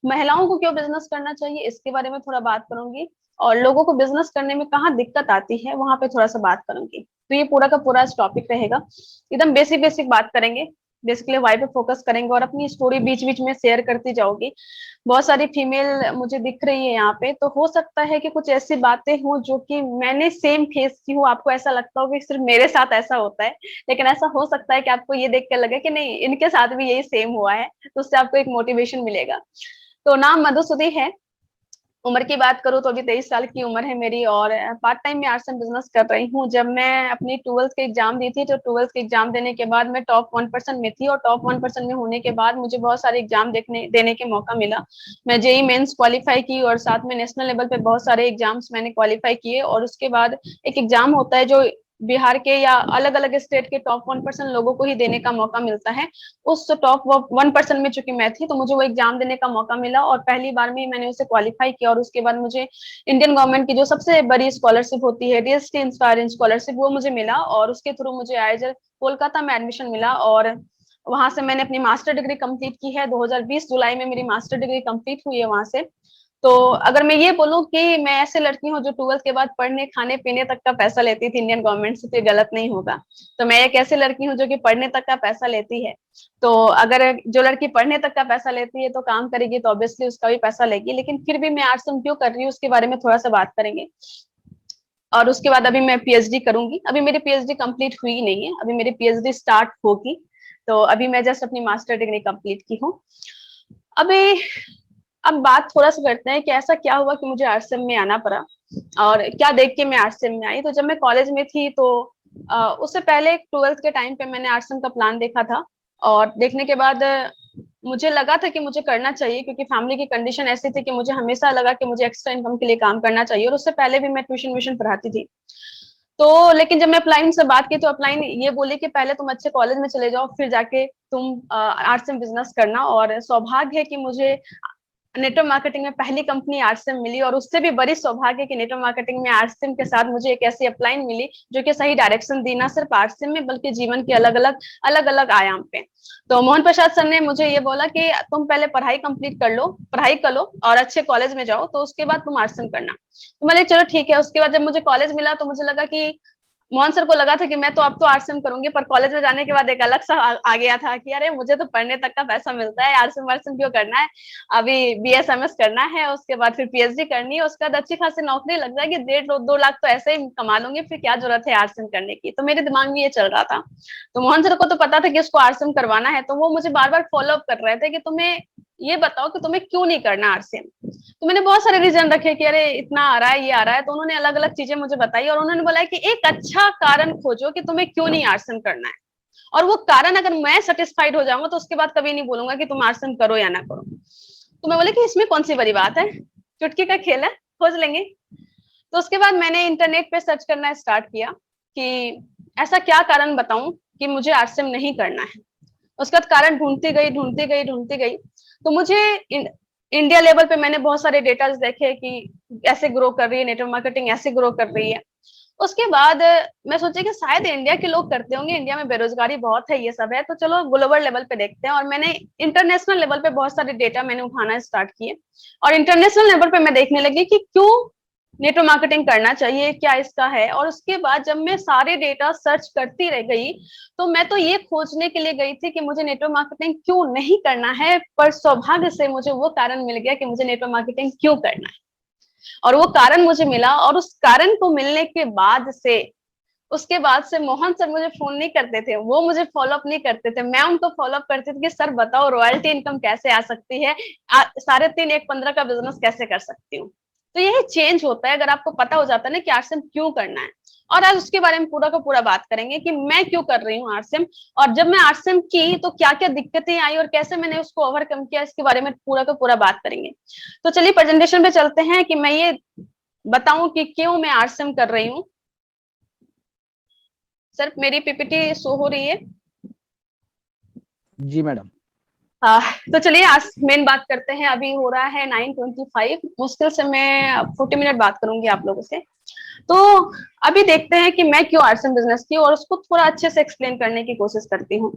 महिलाओं को क्यों बिजनेस करना चाहिए इसके बारे में थोड़ा बात करूंगी, और लोगों को बिजनेस करने में कहाँ दिक्कत आती है वहां पे थोड़ा सा बात करूंगी। तो ये पूरा का पूरा टॉपिक रहेगा, एकदम बेसिक बेसिक बात करेंगे, बेसिकली वाई पे फोकस करेंगे और अपनी स्टोरी बीच बीच में शेयर करती जाऊंगी। बहुत सारी फीमेल मुझे दिख रही है यहाँ पे, तो हो सकता है कि कुछ ऐसी बातें हों जो कि मैंने सेम फेस की हूँ, आपको ऐसा लगता हो कि सिर्फ मेरे साथ ऐसा होता है, लेकिन ऐसा हो सकता है कि आपको ये देख कर लगे कि नहीं इनके साथ भी यही सेम हुआ है, तो उससे आपको एक मोटिवेशन मिलेगा। तो नाम मधुसुधी है। उम्र की बात करूँ तो अभी 23 साल की उम्र है मेरी, और पार्ट टाइम में आर्ट्स एंड बिजनेस कर रही हूँ। जब मैं अपनी ट्वेल्थ के एग्जाम दी थी, तो ट्वेल्थ के एग्जाम देने के बाद मैं टॉप 1% में थी, और टॉप 1% में होने के बाद मुझे बहुत सारे एग्जाम देने के मौका मिला। मैं जेई मेंस क्वालिफाई की, और साथ में नेशनल लेवल पे बहुत सारे एग्जाम्स मैंने क्वालिफाई किए। और उसके बाद एक एग्जाम होता है जो बिहार के या अलग अलग स्टेट के टॉप 1% लोगों को ही देने का मौका मिलता है। उस टॉप 1% में चूंकि मैं थी, तो मुझे वो एग्जाम देने का मौका मिला, और पहली बार में मैंने उसे क्वालिफाई किया। और उसके बाद मुझे इंडियन गवर्नमेंट की जो सबसे बड़ी स्कॉलरशिप होती है, डीएसटी इंस्पायरिंग स्कॉलरशिप, वो मुझे मिला, और उसके थ्रू मुझे आईआईएल कोलकाता में एडमिशन मिला। और वहां से मैंने अपनी मास्टर डिग्री कंप्लीट की है। 2020 जुलाई में मेरी मास्टर डिग्री कंप्लीट हुई है वहां से। तो अगर मैं ये बोलूं कि मैं ऐसे लड़की हूँ जो ट्वेल्थ के बाद पढ़ने खाने पीने तक का पैसा लेती थी इंडियन गवर्नमेंट से, तो ये गलत नहीं होगा। तो मैं एक ऐसी लड़की हूँ जो कि पढ़ने तक का पैसा लेती है। तो अगर जो लड़की पढ़ने तक का पैसा लेती है तो काम करेगी, तो ऑब्वियसली उसका भी पैसा लेगी। लेकिन फिर भी मैं आर्ट्स क्यों कर रही हूँ उसके बारे में थोड़ा सा बात करेंगे। और उसके बाद अभी मैं पीएचडी करूंगी। अभी मेरी पीएचडी कंप्लीट हुई नहीं है, अभी मेरी पीएचडी स्टार्ट होगी। तो अभी मैं जस्ट अपनी मास्टर डिग्री कंप्लीट की हूँ अभी। अब बात थोड़ा सा करते हैं कि ऐसा क्या हुआ कि मुझे आरसीएम में आना पड़ा, और क्या देख के मैं आरसीएम में आई। तो जब मैं कॉलेज में थी, तो उससे पहले ट्वेल्थ के टाइम पे मैंने आरसीएम का प्लान देखा था। और देखने के बाद मुझे लगा था कि मुझे करना चाहिए, क्योंकि फैमिली की कंडीशन ऐसी थी कि मुझे हमेशा लगा कि मुझे एक्स्ट्रा इनकम के लिए काम करना चाहिए। और उससे पहले भी मैं ट्यूशन व्यूशन पढ़ाती थी। तो लेकिन जब मैं अपलाइन से बात की, तो अपलाइन ये बोली कि पहले तुम अच्छे कॉलेज में चले जाओ, फिर जाके तुम आर्ट्स में बिजनेस करना। और सौभाग्य है कि मुझे नेटवर्क मार्केटिंग में पहली कंपनी आरसीएम मिली, और उससे भी बड़ी सौभाग्य कि नेटवर्क मार्केटिंग में आरसीएम के साथ मुझे एक ऐसी अपलाइन मिली जो कि सही डायरेक्शन दी, ना सिर्फ आरसीएम में बल्कि जीवन के अलग अलग आयाम पे। तो मोहन प्रसाद सर ने मुझे ये बोला कि तुम पहले पढ़ाई कंप्लीट कर लो, पढ़ाई कर लो और अच्छे कॉलेज में जाओ, तो उसके बाद तुम आरसीएम करना। तो मैंने चलो ठीक है। उसके बाद जब मुझे कॉलेज मिला, तो मुझे लगा कि मोहन सर को लगा था कि मैं तो अब तो आरसीएम करूंगी, पर कॉलेज में जाने के बाद एक अलग सा आ गया था कि अरे मुझे तो पढ़ने तक का पैसा मिलता है, आरसीएम वारसीएम क्यों करना है। अभी बीएसएमएस करना है, उसके बाद फिर पीएचडी करनी है, उसके बाद अच्छी खासी नौकरी लग जाएगी, 1.5-2 लाख तो ऐसे ही कमा लूंगी, फिर क्या जरूरत है आरसीएम करने की। तो मेरे दिमाग में ये चल रहा था। तो मोहन सर को तो पता था कि उसको आरसीएम करवाना है, तो वो मुझे बार बार फॉलो अप कर रहे थे कि तुम्हें ये बताओ कि तुम्हें क्यों नहीं करना आरसीएम। तो मैंने बहुत सारे रीजन रखे कि अरे इतना आ रहा है, ये आ रहा है। तो उन्होंने अलग अलग चीजें मुझे बताई, और उन्होंने बोला कि एक अच्छा कारण खोजो कि तुम्हें क्यों नहीं आरसन करना है। और वो कारण अगर मैं सेटिस्फाइड हो जाऊंगा, तो उसके बाद कभी नहीं बोलूंगा कि तुम आरसन करो या ना करो। तो मैं बोले कि इसमें कौन सी बड़ी बात है, चुटकी का खेल है, खोज लेंगे। तो उसके बाद मैंने इंटरनेट पे सर्च करना स्टार्ट किया कि ऐसा क्या कारण बताऊं कि मुझे आरसीएम नहीं करना है। उसके बाद कारण ढूंढती गई। तो मुझे इंडिया लेवल पे मैंने बहुत सारे डेटा देखे कि ऐसे ग्रो कर रही है नेटवर्क मार्केटिंग, ऐसे ग्रो कर रही है। उसके बाद मैं सोची कि शायद इंडिया के लोग करते होंगे, इंडिया में बेरोजगारी बहुत है, ये सब है, तो चलो ग्लोबल लेवल पे देखते हैं। और मैंने इंटरनेशनल लेवल पे बहुत सारे डेटा मैंने उठाना स्टार्ट किए, और इंटरनेशनल लेवल पे मैं देखने लगी कि क्यों नेटवर्क मार्केटिंग करना चाहिए, क्या इसका है। और उसके बाद जब मैं सारे डेटा सर्च करती रह गई, तो मैं तो ये खोजने के लिए गई थी कि मुझे नेटवर्क मार्केटिंग क्यों नहीं करना है, पर सौभाग्य से मुझे वो कारण मिल गया कि मुझे नेटवर्क मार्केटिंग क्यों करना है। और वो कारण मुझे मिला, और उस कारण को मिलने के बाद से उसके बाद से मोहन सर मुझे फोन नहीं करते थे, वो मुझे फॉलोअप नहीं करते थे, मैं उनको फॉलोअप करती थी कि सर बताओ रॉयल्टी इनकम कैसे आ सकती है, 3.5 1 15 का बिजनेस कैसे कर सकती हूँ। तो यही चेंज होता है अगर आपको पता हो जाता है ना कि आरसीएम क्यों करना है। और आज उसके बारे में पूरा का पूरा बात करेंगे कि मैं क्यों कर रही हूँ आरसीएम, और जब मैं आरसीएम की तो क्या क्या दिक्कतें आई और कैसे मैंने उसको ओवरकम किया, इसके बारे में पूरा का पूरा बात करेंगे। तो चलिए प्रेजेंटेशन पे चलते हैं कि मैं ये बताऊं कि क्यों मैं आरसीएम कर रही हूँ। सर मेरी पीपीटी शो हो रही है? जी मैडम। तो चलिए आज मेन बात करते हैं। अभी हो रहा है 9:25, मुश्किल से मैं 40 मिनट बात करूंगी आप लोगों से। तो अभी देखते हैं कि मैं क्यों आर्ट्स एंड बिजनेस की, और उसको थोड़ा अच्छे से एक्सप्लेन करने की कोशिश करती हूँ।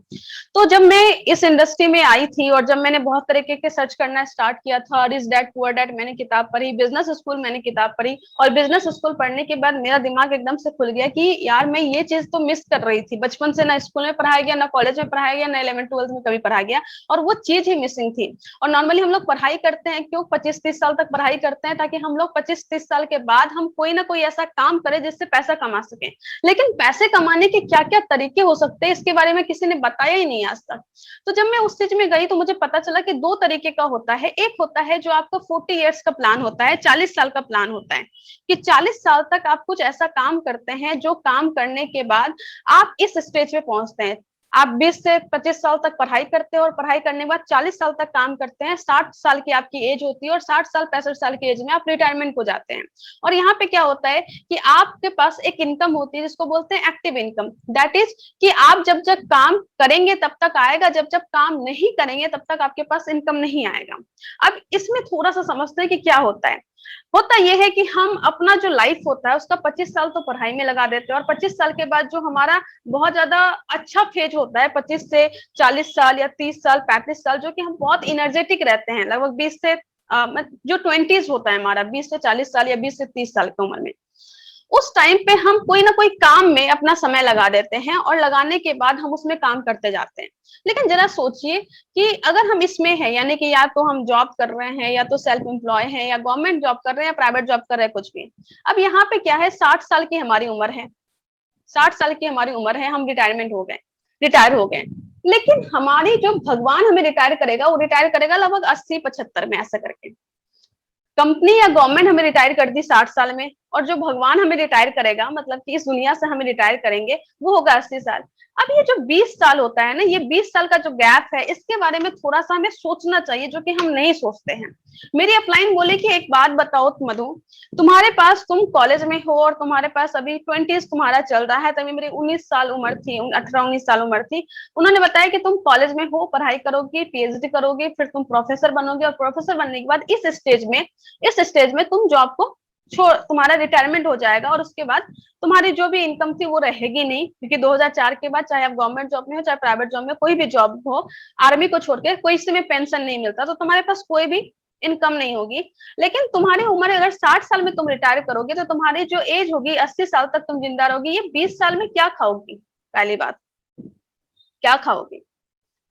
तो जब मैं इस इंडस्ट्री में आई थी और जब मैंने बहुत तरीके के सर्च करना स्टार्ट किया था, रिच डैड पुअर डैड मैंने किताब पढ़ी, बिजनेस स्कूल मैंने किताब पढ़ी, और बिजनेस स्कूल पढ़ने के बाद मेरा दिमाग एकदम से खुल गया कि यार मैं ये चीज तो मिस कर रही थी। बचपन से ना स्कूल में पढ़ाया गया, ना कॉलेज में पढ़ाया गया, ना 11th 12th में कभी पढ़ाया गया, और वो चीज ही मिसिंग थी। और नॉर्मली हम लोग पढ़ाई करते हैं क्यों, 25-30 साल तक पढ़ाई करते हैं ताकि हम लोग 25-30 साल के बाद हम कोई ना कोई ऐसा काम करें जिससे पैसा कमा सके। लेकिन पैसे कमाने के क्या क्या तरीके हो सकते हैं इसके बारे में किसी ने बताया ही नहीं आज तक। तो जब मैं उस चीज में गई तो मुझे पता चला कि दो तरीके का होता है। एक होता है जो आपका 40 years का प्लान होता है, 40 साल का प्लान होता है, कि 40 साल तक आप कुछ ऐसा काम करते हैं जो काम करने के बाद आप इस स्टेज पे पहुंचते हैं। आप 20 से 25 साल तक पढ़ाई करते हैं और पढ़ाई करने के बाद 40 साल तक काम करते हैं, 60 साल की आपकी एज होती है और 60 साल 65 साल की एज में आप रिटायरमेंट को जाते हैं। और यहाँ पे क्या होता है कि आपके पास एक इनकम होती है जिसको बोलते हैं एक्टिव इनकम। दैट इज कि आप जब जब काम करेंगे तब तक आएगा, जब जब काम नहीं करेंगे तब तक आपके पास इनकम नहीं आएगा। अब इसमें थोड़ा सा समझते हैं कि क्या होता है। होता यह है कि हम अपना जो लाइफ होता है उसका 25 साल तो पढ़ाई में लगा देते हैं, और 25 साल के बाद जो हमारा बहुत ज्यादा अच्छा फेज होता है, 25 से 40 साल या 30 साल 35 साल, जो कि हम बहुत इनर्जेटिक रहते हैं, लगभग 20 से जो 20s होता है हमारा, 20 से 40 साल या 20 से 30 साल की उम्र में, उस टाइम पे हम कोई ना कोई काम में अपना समय लगा देते हैं और लगाने के बाद हम उसमें काम करते जाते हैं। लेकिन जरा सोचिए कि अगर हम इसमें है, यानी कि या तो हम जॉब कर रहे हैं या तो सेल्फ एम्प्लॉय है या गवर्नमेंट जॉब कर रहे हैं या प्राइवेट जॉब कर रहे हैं, कुछ भी। अब यहाँ पे क्या है, 60 साल की हमारी उम्र है, 60 साल की हमारी उम्र है, हम रिटायरमेंट हो गए, रिटायर हो गए। लेकिन हमारी जो भगवान हमें रिटायर करेगा वो रिटायर करेगा लगभग 80-75 में, ऐसा करके। कंपनी या गवर्नमेंट हमें रिटायर कर दी 60 साल में, और जो भगवान हमें रिटायर करेगा, मतलब कि इस दुनिया से हमें रिटायर करेंगे, वो होगा 80 साल। अब ये जो 20 साल होता है ना, ये 20 साल का जो गैप है, इसके बारे में थोड़ा सा हमें सोचना चाहिए, जो कि हम नहीं सोचते हैं। मेरी अपलाइन बोले कि एक बात बताओ मधु, तुम्हारे पास, तुम कॉलेज में हो और तुम्हारे पास अभी 20s तुम्हारा चल रहा है, तभी मेरी 19 साल उम्र थी, 18-19 साल उम्र थी। उन्होंने बताया कि तुम कॉलेज में हो, पढ़ाई करोगी, पीएचडी करोगे, फिर तुम प्रोफेसर बनोगे, और प्रोफेसर बनने के बाद इस स्टेज में तुम जॉब को छोड़, तुम्हारा रिटायरमेंट हो जाएगा, और उसके बाद तुम्हारी जो भी इनकम थी वो रहेगी नहीं, क्योंकि 2004 के बाद चाहे आप गवर्नमेंट जॉब में हो चाहे प्राइवेट जॉब में, कोई भी जॉब हो, आर्मी को छोड़ के कोई इसमें पेंशन नहीं मिलता, तो तुम्हारे पास कोई भी इनकम नहीं होगी। लेकिन तुम्हारी उम्र अगर 60 साल में तुम रिटायर करोगे तो तुम्हारी जो एज होगी, 80 साल तक तुम जिंदा रहोगी। ये 20 साल में क्या खाओगी, पहली बात, क्या खाओगे?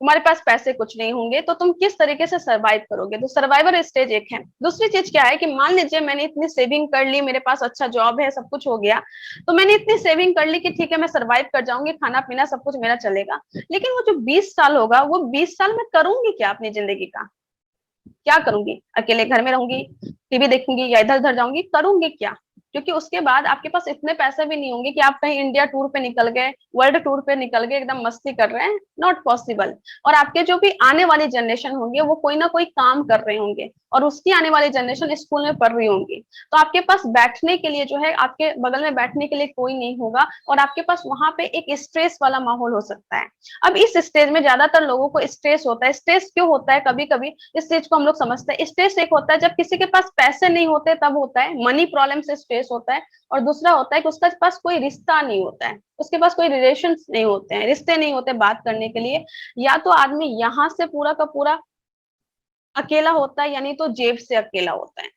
तुम्हारे पास पैसे कुछ नहीं होंगे, तो तुम किस तरीके से सरवाइव करोगे? तो सर्वाइवर स्टेज एक है। दूसरी चीज क्या है कि मान लीजिए मैंने इतनी सेविंग कर ली, मेरे पास अच्छा जॉब है, सब कुछ हो गया, तो मैंने इतनी सेविंग कर ली कि ठीक है मैं सर्वाइव कर जाऊंगी, खाना पीना सब कुछ मेरा चलेगा। लेकिन वो जो 20 साल होगा, वो 20 साल में करूंगी क्या अपनी जिंदगी का? क्या करूंगी? अकेले घर में रहूंगी, टीवी देखूंगी, या इधर उधर जाऊंगी, करूंगी क्या? क्योंकि उसके बाद आपके पास इतने पैसे भी नहीं होंगे कि आप कहीं इंडिया टूर पे निकल गए, वर्ल्ड टूर पे निकल गए, एकदम मस्ती कर रहे हैं, नॉट पॉसिबल। और आपके जो भी आने वाली जनरेशन होंगे वो कोई ना कोई काम कर रहे होंगे, और उसकी आने वाली जनरेशन स्कूल में पढ़ रही होंगी, तो आपके पास बैठने के लिए जो है, आपके बगल में बैठने के लिए कोई नहीं होगा, और आपके पास वहां पे एक स्ट्रेस वाला माहौल हो सकता है। अब इस स्टेज में ज्यादातर लोगों को स्ट्रेस होता है। स्ट्रेस क्यों होता है? कभी कभी इस चीज को हम लोग समझते हैं। स्ट्रेस एक होता है जब किसी के पास पैसे नहीं होते, तब होता है, मनी प्रॉब्लम से स्ट्रेस होता है। और दूसरा होता है कि उसके पास कोई रिश्ता नहीं होता है, उसके पास कोई रिलेशन नहीं होते हैं, रिश्ते नहीं होते बात करने के लिए। या तो आदमी यहाँ से पूरा का पूरा अकेला होता है, यानी तो जेब से अकेला होता है,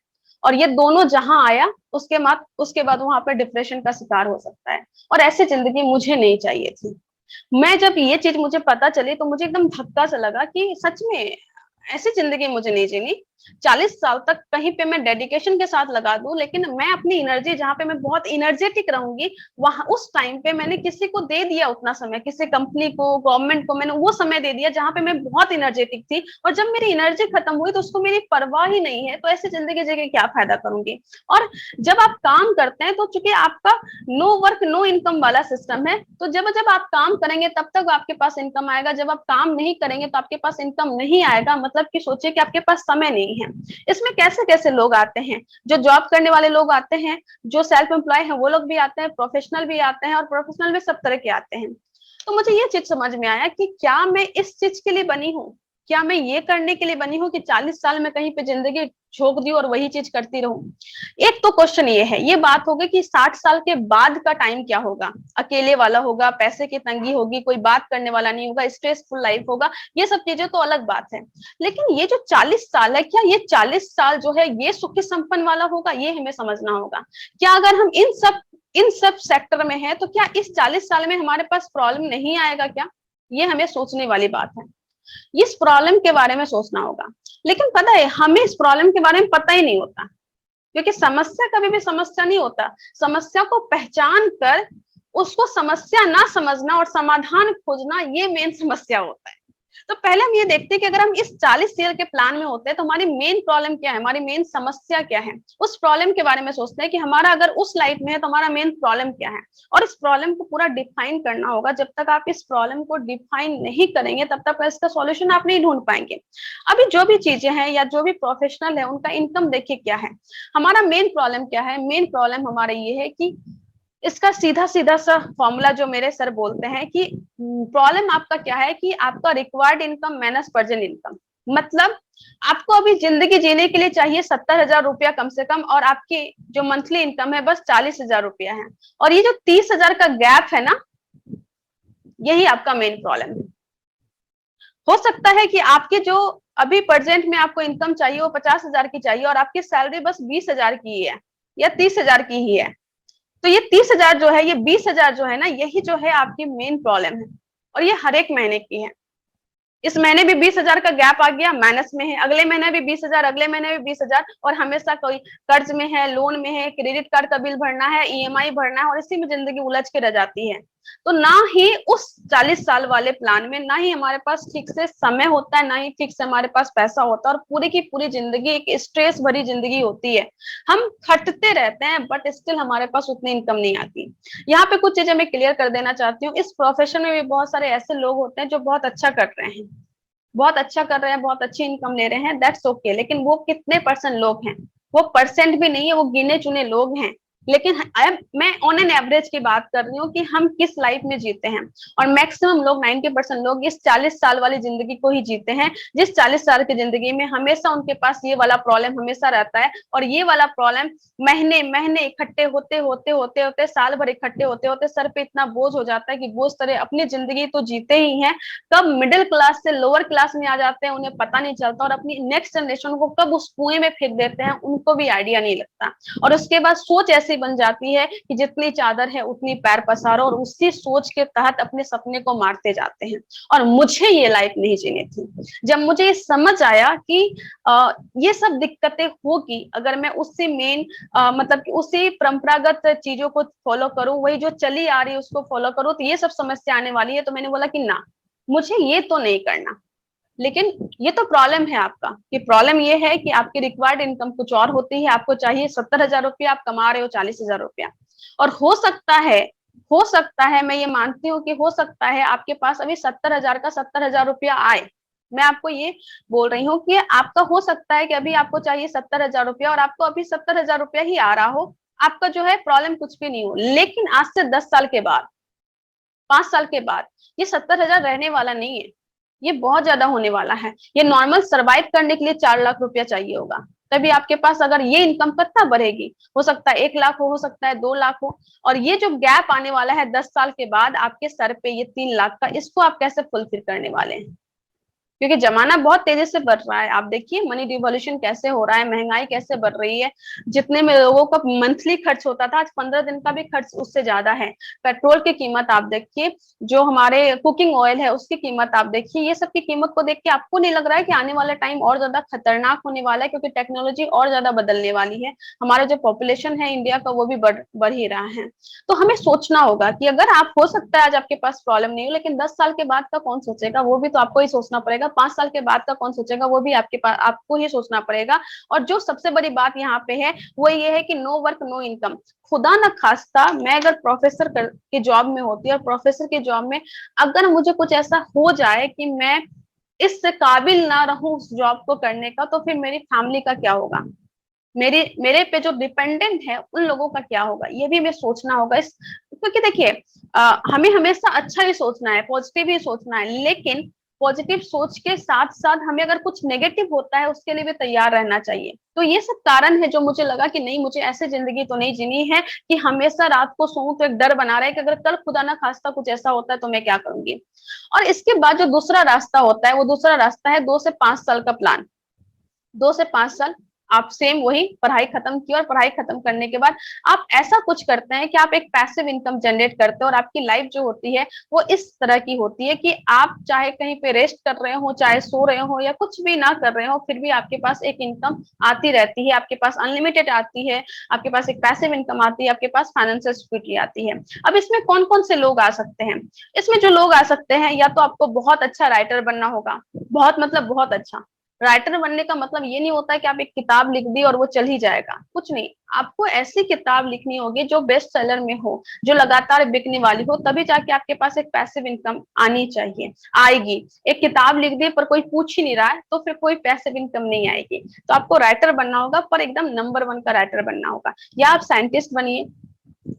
और ये दोनों जहां आया उसके बाद वहां पर डिप्रेशन का शिकार हो सकता है। और ऐसी जिंदगी मुझे नहीं चाहिए थी। मैं जब ये चीज मुझे पता चली तो मुझे एकदम धक्का सा लगा कि सच में ऐसी जिंदगी मुझे नहीं जीनी। 40 साल तक कहीं पे मैं डेडिकेशन के साथ लगा दूं, लेकिन मैं अपनी एनर्जी जहां पे मैं बहुत एनर्जेटिक रहूंगी, वहां उस टाइम पे मैंने किसी को दे दिया उतना समय, किसी कंपनी को, गवर्नमेंट को मैंने वो समय दे दिया जहां पे मैं बहुत एनर्जेटिक थी, और जब मेरी एनर्जी खत्म हुई तो उसको मेरी परवाह ही नहीं है, तो ऐसी जिंदगी जी के क्या फायदा करूंगी? और जब आप काम करते हैं तो चूंकि आपका नो वर्क नो इनकम वाला सिस्टम है, तो जब जब आप काम करेंगे तब तक आपके पास इनकम आएगा, जब आप काम नहीं करेंगे तो आपके पास इनकम नहीं आएगा। मतलब कि सोचिए कि आपके पास समय नहीं है। इसमें कैसे कैसे लोग आते हैं, जो जॉब करने वाले लोग आते हैं, जो सेल्फ एम्प्लॉय हैं वो लोग भी आते हैं, प्रोफेशनल भी आते हैं, और प्रोफेशनल भी सब तरह के आते हैं। तो मुझे ये चीज समझ में आया कि क्या मैं इस चीज के लिए बनी हूँ? क्या मैं ये करने के लिए बनी हूँ कि 40 साल में कहीं पे जिंदगी झोंक दी और वही चीज करती रहूं? एक तो क्वेश्चन ये है। ये बात होगी कि 60 साल के बाद का टाइम क्या होगा, अकेले वाला होगा, पैसे की तंगी होगी, कोई बात करने वाला नहीं होगा, स्ट्रेसफुल लाइफ होगा, ये सब चीजें तो अलग बात है। लेकिन ये जो 40 साल है, क्या ये 40 साल जो है ये सुखी संपन्न वाला होगा? ये हमें समझना होगा। क्या अगर हम इन सब सेक्टर में है तो क्या इस 40 साल में हमारे पास प्रॉब्लम नहीं आएगा क्या? ये हमें सोचने वाली बात है। इस प्रॉब्लम के बारे में सोचना होगा। लेकिन पता है हमें इस प्रॉब्लम के बारे में पता ही नहीं होता, क्योंकि समस्या कभी भी समस्या नहीं होता। समस्या को पहचान कर उसको समस्या ना समझना और समाधान खोजना, ये मेन समस्या होता है। तो पहले हम ये देखते हैं कि अगर हम इस 40 ईयर के प्लान में होते हैं तो हमारी मेन प्रॉब्लम क्या है, हमारी मेन समस्या क्या है, उस प्रॉब्लम के बारे में सोचते हैं कि हमारा अगर उस लाइफ में है तो हमारा मेन प्रॉब्लम क्या है। और इस प्रॉब्लम को पूरा डिफाइन करना होगा। जब तक आप इस प्रॉब्लम को डिफाइन नहीं करेंगे तब तक इसका सॉल्यूशन आप नहीं ढूंढ पाएंगे। अभी जो भी चीजें हैं या जो भी प्रोफेशनल है उनका इनकम देखिए क्या है। हमारा मेन प्रॉब्लम क्या है? मेन प्रॉब्लम हमारा ये है कि इसका सीधा सीधा सा फॉर्मूला जो मेरे सर बोलते हैं कि प्रॉब्लम आपका क्या है कि आपका required income minus present income. मतलब आपको अभी जिंदगी जीने के लिए चाहिए 70,000 रुपया कम से कम, और आपकी जो मंथली इनकम है बस 40,000 रुपया है। और ये जो 30,000 का गैप है ना, यही आपका मेन प्रॉब्लम है। हो सकता है कि आपके जो अभी प्रेजेंट में आपको इनकम चाहिए वो 50,000 की चाहिए और आपकी सैलरी बस 20,000 की ही है या 30,000 की ही है। तो ये 30,000 जो है, ये 20,000 जो है ना, यही जो है आपकी मेन प्रॉब्लम है। और ये हर एक महीने की है। इस महीने भी 20,000 का गैप आ गया, माइनस में है, अगले महीने भी 20,000, अगले महीने भी 20,000, और हमेशा कोई कर्ज में है, लोन में है, क्रेडिट कार्ड का बिल भरना है, ईएमआई भरना है, और इसी में जिंदगी उलझ के रह जाती है। तो ना ही उस 40 साल वाले प्लान में ना ही हमारे पास ठीक से समय होता है, ना ही ठीक से हमारे पास पैसा होता है, और पूरी की पूरी जिंदगी एक स्ट्रेस भरी जिंदगी होती है। हम खटते रहते हैं बट स्टिल हमारे पास उतनी इनकम नहीं आती। यहाँ पे कुछ चीजें मैं क्लियर कर देना चाहती हूँ। इस प्रोफेशन में भी बहुत सारे ऐसे लोग होते हैं जो बहुत अच्छा कर रहे हैं, बहुत अच्छा कर रहे हैं, बहुत अच्छी इनकम ले रहे हैं, दैट्स ओके। लेकिन वो कितने परसेंट लोग हैं? वो परसेंट भी नहीं है, वो गिने चुने लोग हैं। लेकिन मैं ऑन एन एवरेज की बात कर रही हूँ कि हम किस लाइफ में जीते हैं। और मैक्सिमम लोग 90% लोग इस 40 साल वाली जिंदगी को ही जीते हैं, जिस 40 साल की जिंदगी में हमेशा उनके पास ये वाला प्रॉब्लम हमेशा रहता है। और ये वाला प्रॉब्लम महीने महीने इकट्ठे होते होते होते होते साल भर इकट्ठे होते होते सर पे इतना बोझ हो जाता है कि बोझ तरह अपनी जिंदगी तो जीते ही हैं, कब मिडिल क्लास से लोअर क्लास में आ जाते हैं उन्हें पता नहीं चलता, और अपनी नेक्स्ट जनरेशन को कब उस कुएं में फेंक देते हैं उनको भी आइडिया नहीं लगता। और उसके बाद सोच ऐसी बन जाती है कि जितनी चादर है उतनी पैर पसारो, और उसी सोच के तहत अपने सपने को मारते जाते हैं। और मुझे ये लाइफ नहीं जीनी थी। जब मुझे ये समझ आया कि ये सब दिक्कतें होगी अगर मैं उससे मेन मतलब कि उसी परंपरागत चीजों को फॉलो करूं, वही जो चली आ रही है उसको फॉलो करूं, तो ये सब समस्या आने वाली है। तो मैंने बोला कि ना, मुझे ये तो नहीं करना। लेकिन ये तो प्रॉब्लम है आपका, कि प्रॉब्लम ये है कि आपकी रिक्वायर्ड इनकम कुछ और होती है। आपको चाहिए 70,000 रुपया, आप कमा रहे हो 40,000 रुपया। और हो सकता है मैं ये मानती हूँ कि हो सकता है आपके पास अभी 70,000 का 70,000 रुपया आए। मैं आपको ये बोल रही हूँ कि आपका हो सकता है कि अभी आपको चाहिए 70,000 रुपया और आपको अभी 70,000 रुपया ही आ रहा हो। आपका जो है प्रॉब्लम कुछ भी नहीं हो। लेकिन आज से 10 साल के बाद, 5 साल के बाद ये 70,000 रहने वाला नहीं है। ये बहुत ज्यादा होने वाला है। ये नॉर्मल सरवाइव करने के लिए 4 लाख रुपया चाहिए होगा। तभी आपके पास अगर ये इनकम कितना बढ़ेगी, हो सकता है 1 लाख हो सकता है 2 लाख हो। और ये जो गैप आने वाला है 10 साल के बाद आपके सर पे, ये 3 लाख का, इसको आप कैसे फुलफिल करने वाले हैं? क्योंकि जमाना बहुत तेजी से बढ़ रहा है। आप देखिए मनी डिवोल्यूशन कैसे हो रहा है, महंगाई कैसे बढ़ रही है। जितने में लोगों का मंथली खर्च होता था, आज 15 दिन का भी खर्च उससे ज्यादा है। पेट्रोल की कीमत आप देखिए, जो हमारे कुकिंग ऑयल है उसकी कीमत आप देखिए। ये सब की कीमत को देख के आपको नहीं लग रहा है कि आने वाला टाइम और ज्यादा खतरनाक होने वाला है? क्योंकि टेक्नोलॉजी और ज्यादा बदलने वाली है। हमारा जो पॉपुलेशन है इंडिया का, वो भी बढ़ ही रहा है। तो हमें सोचना होगा कि अगर आप, हो सकता है आज आपके पास प्रॉब्लम नहीं हो, लेकिन 10 साल के बाद का कौन सोचेगा? वो भी तो आपको ही सोचना पड़ेगा। 5 साल के बाद का कौन सोचेगा? वो भी आपके पास, आपको ही सोचना पड़ेगा। और जो सबसे बड़ी बात यहाँ पे है वो ये है कि नो वर्क नो इनकम। खुदा न खास्ता मैं अगर प्रोफेसर की जॉब में होती और प्रोफेसर की जॉब में अगर मुझे कुछ ऐसा हो जाए कि मैं इस काबिल ना रहूं उस जॉब को करने का, तो फिर मेरी फैमिली का क्या होगा? मेरे पे जो डिपेंडेंट है उन लोगों का क्या होगा? ये भी हमें सोचना होगा। इस क्योंकि देखिए हमें हमेशा अच्छा ही सोचना है, पॉजिटिव ही सोचना है। लेकिन पॉजिटिव सोच के साथ साथ हमें अगर कुछ नेगेटिव होता है उसके लिए भी तैयार रहना चाहिए। तो ये सब कारण है जो मुझे लगा कि नहीं, मुझे ऐसे जिंदगी तो नहीं जीनी है कि हमेशा रात को सोऊं तो एक डर बना रहा है कि अगर कल खुदा ना खास्ता कुछ ऐसा होता है तो मैं क्या करूंगी। और इसके बाद जो दूसरा रास्ता होता है वो दूसरा रास्ता है 2 से 5 साल का प्लान। 2 से 5 साल आप सेम वही पढ़ाई खत्म की और पढ़ाई खत्म करने के बाद आप ऐसा कुछ करते हैं कि आप एक पैसिव इनकम जनरेट करते हैं और आपकी लाइफ जो होती है वो इस तरह की होती है कि आप चाहे कहीं पे रेस्ट कर रहे हो, चाहे सो रहे हो या कुछ भी ना कर रहे हो, फिर भी आपके पास एक इनकम आती रहती है, आपके पास अनलिमिटेड आती है, आपके पास एक पैसिव इनकम आती है, आपके पास फाइनेंशियल सिक्योरिटी आती है। अब इसमें कौन कौन से लोग आ सकते हैं? इसमें जो लोग आ सकते हैं, या तो आपको बहुत अच्छा राइटर बनना होगा, बहुत मतलब बहुत अच्छा। राइटर बनने का मतलब ये नहीं होता है कि आप एक किताब लिख दी और वो चल ही जाएगा, कुछ नहीं। आपको ऐसी किताब लिखनी होगी जो बेस्ट सेलर में हो, जो लगातार बिकने वाली हो, तभी जाके आपके पास एक पैसिव इनकम आनी चाहिए, आएगी। एक किताब लिख दी पर कोई पूछ ही नहीं रहा है तो फिर कोई पैसिव इनकम नहीं आएगी। तो आपको राइटर बनना होगा, पर एकदम नंबर 1 का राइटर बनना होगा। या आप साइंटिस्ट बनिए,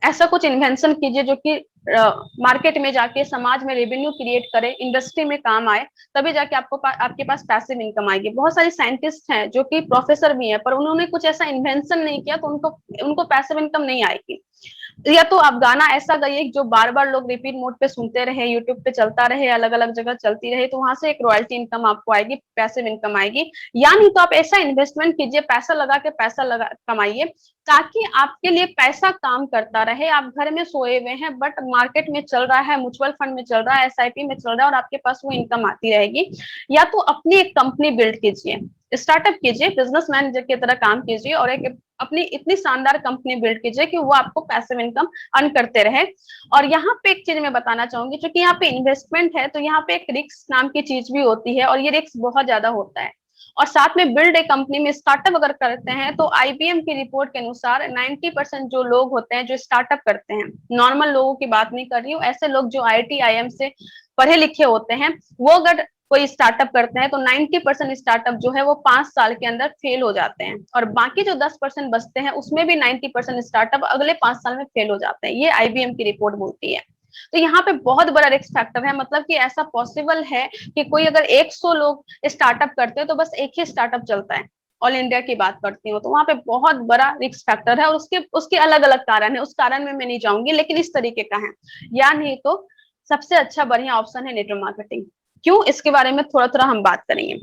ऐसा कुछ इन्वेंशन कीजिए जो कि मार्केट में जाके समाज में रेवेन्यू क्रिएट करे, इंडस्ट्री में काम आए, तभी जाके आपके पास पैसिव इनकम आएगी। बहुत सारे साइंटिस्ट हैं जो कि प्रोफेसर भी हैं, पर उन्होंने कुछ ऐसा इन्वेंशन नहीं किया तो उनको पैसिव इनकम नहीं आएगी। या तो आप गाना ऐसा गाइए जो बार बार लोग रिपीट मोड पे सुनते रहे, यूट्यूब पे चलता रहे, अलग अलग जगह चलती रहे, तो वहां से एक रॉयल्टी इनकम आपको आएगी, पैसिव इनकम आएगी। या नहीं तो आप ऐसा इन्वेस्टमेंट कीजिए, पैसा लगा के पैसा लगा कमाइए, ताकि आपके लिए पैसा काम करता रहे। आप घर में सोए हुए हैं बट मार्केट में चल रहा है, म्यूचुअल फंड में चल रहा है, एसआईपी में चल रहा है और आपके पास वो इनकम आती रहेगी। या तो अपनी एक कंपनी बिल्ड कीजिए, स्टार्टअप कीजिए, बिजनेस मैनेजर की तरह काम कीजिए और एक अपनी इतनी शानदार कंपनी बिल्ड कीजिए कि वो आपको पैसिव इनकम अर्न करते रहे। और यहाँ पे एक चीज मैं बताना चाहूंगी, क्योंकि यहाँ पे इन्वेस्टमेंट है तो यहाँ पे एक रिस्क नाम की चीज भी होती है और ये रिस्क बहुत ज्यादा होता है। और साथ में बिल्ड ए कंपनी में स्टार्टअप अगर करते हैं तो आईबीएम की रिपोर्ट के अनुसार 90% जो लोग होते हैं जो स्टार्टअप करते हैं, नॉर्मल लोगों की बात नहीं कर रही हूँ, ऐसे लोग जो आईआईटी आईएम से पढ़े लिखे होते हैं, वो अगर कोई स्टार्टअप करते हैं तो 90% स्टार्टअप जो है वो 5 साल के अंदर फेल हो जाते हैं और बाकी जो 10% बचते हैं उसमें भी 90% स्टार्टअप अगले 5 साल में फेल हो जाते हैं। ये आईबीएम की रिपोर्ट बोलती है। तो यहाँ पे बहुत बड़ा रिस्क फैक्टर है, मतलब कि ऐसा पॉसिबल है कि कोई अगर 100 लोग स्टार्टअप करते हैं तो बस एक ही स्टार्टअप चलता है। ऑल इंडिया की बात करती हूँ तो वहां पे बहुत बड़ा रिस्क फैक्टर है और उसके अलग अलग कारण है, उस कारण में मैं नहीं जाऊंगी, लेकिन इस तरीके का है। या नहीं तो सबसे अच्छा बढ़िया ऑप्शन है नेटवर्क मार्केटिंग। क्यों, इसके बारे में थोड़ा थोड़ा हम बात करेंगे।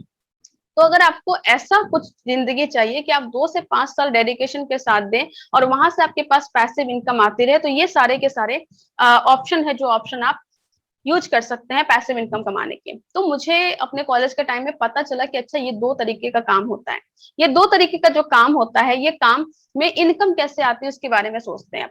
तो अगर आपको ऐसा कुछ जिंदगी चाहिए कि आप 2 से 5 साल डेडिकेशन के साथ दें और वहां से आपके पास पैसिव इनकम आती रहे, तो ये सारे के सारे ऑप्शन है जो ऑप्शन आप यूज कर सकते हैं पैसिव इनकम कमाने के। तो मुझे अपने कॉलेज के टाइम में पता चला कि अच्छा ये 2 तरीके का काम होता है। ये 2 तरीके का जो काम होता है, ये काम में इनकम कैसे आती है उसके बारे में सोचते हैं। आप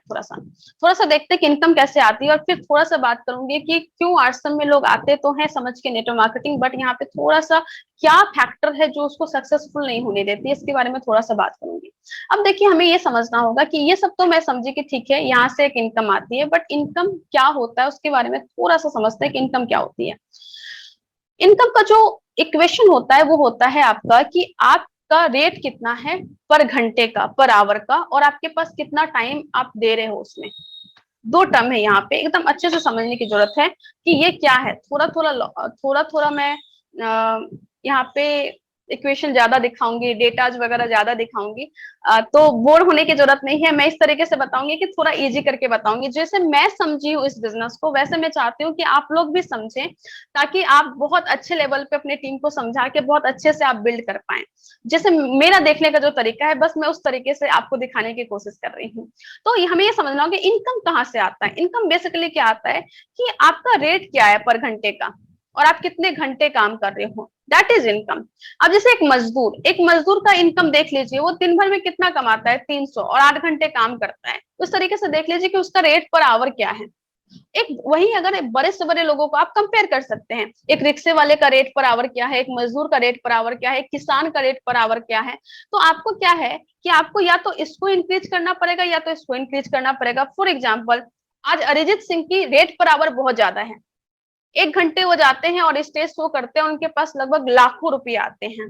थोड़ा सा देखते हैं कि इनकम कैसे आती है और फिर थोड़ा सा बात करूंगी कि क्यों आश्रम में लोग आते तो हैं समझ के नेटवर्क मार्केटिंग, बट यहाँ पे थोड़ा सा क्या फैक्टर है जो उसको सक्सेसफुल नहीं होने देती, इसके बारे में थोड़ा सा बात करूंगी। अब देखिए, हमें ये समझना होगा कि ये सब तो मैं समझी कि ठीक है यहाँ से एक इनकम आती है, बट इनकम क्या होता है उसके बारे में थोड़ा सा समझते हैं कि इनकम क्या होती है। इनकम का जो इक्वेशन होता है वो होता है आपका कि आपका रेट कितना है पर घंटे का, पर आवर का, और आपके पास कितना टाइम आप दे रहे हो उसमें। 2 टर्म है यहाँ पे, एकदम अच्छे से समझने की जरूरत है कि ये क्या है। थोड़ा थोड़ा मैं यहाँ पे इक्वेशन ज्यादा दिखाऊंगी, डेटाज वगैरह ज्यादा दिखाऊंगी, तो बोर होने की जरूरत नहीं है। मैं इस तरीके से बताऊंगी कि थोड़ा इजी करके बताऊंगी, जैसे मैं समझी हूँ इस बिजनेस को वैसे मैं चाहती हूँ कि आप लोग भी समझें, ताकि आप बहुत अच्छे लेवल पे अपने टीम को समझा के बहुत अच्छे से आप बिल्ड कर पाए। जैसे मेरा देखने का जो तरीका है, बस मैं उस तरीके से आपको दिखाने की कोशिश कर रही हूँ। तो हमें ये समझना होगा कि इनकम कहाँ से आता है। इनकम बेसिकली क्या आता है कि आपका रेट क्या है पर घंटे का और आप कितने घंटे काम कर रहे हो, दैट इज इनकम। अब जैसे एक मजदूर का इनकम देख लीजिए, वो दिन भर में कितना कमाता है, 300, और 8 घंटे काम करता है। उस तरीके से देख लीजिए कि उसका रेट पर आवर क्या है। एक वही अगर बड़े से बड़े लोगों को आप कंपेयर कर सकते हैं, एक रिक्शे वाले का रेट पर आवर क्या है, एक मजदूर का रेट पर आवर क्या है, एक किसान का रेट पर आवर क्या है। तो आपको क्या है कि आपको या तो इसको इंक्रीज करना पड़ेगा या तो इसको इंक्रीज करना पड़ेगा। फॉर एग्जाम्पल, आज अरिजीत सिंह की रेट पर आवर बहुत ज्यादा है, 1 घंटे वो जाते हैं और स्टेज शो करते हैं, उनके पास लगभग लाखों रुपए आते हैं।